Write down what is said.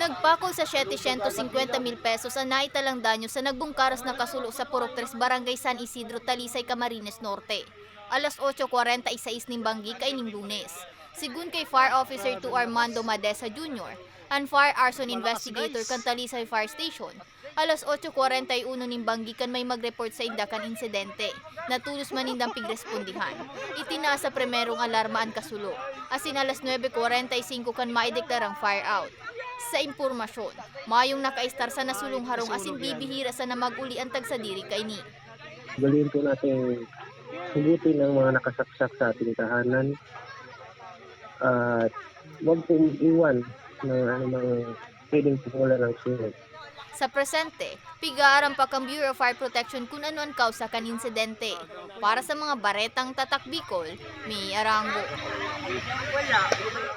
Nagpakol sa 750,000 pesos ang naitalang danyo sa nagbungkaras na kasulo sa Purok 3 Barangay San Isidro, Talisay, Camarines Norte. Alas 8:46 ning banggi kay ning Lunes. Sigun kay Fire Officer 2 Armando Madesa Jr. and Fire Arson Investigator kan Talisay Fire Station. Alas 8:41 ning banggi kan may mag-report sa indakan insidente. Natulos man nindang pigrespondihan. Itinaas sa primerong alarma ang kasulo. Asin alas 9:45 kan maideklarang fire out. Sa impormasyon, mayong nakaistar sa nasulong harong asin bibihira sa na mag-uli ang tagsadiri kay ni. Galing po natin sugutin ang mga nakasaksak sa ating tahanan at huwag pong iwan ng anumang pwedeng pumula ng sunod. Sa presente, pigaarang pa kang Bureau of Fire Protection kung ano ang kausa kan insidente. Para sa mga baretang tatak Bicol, may Arango.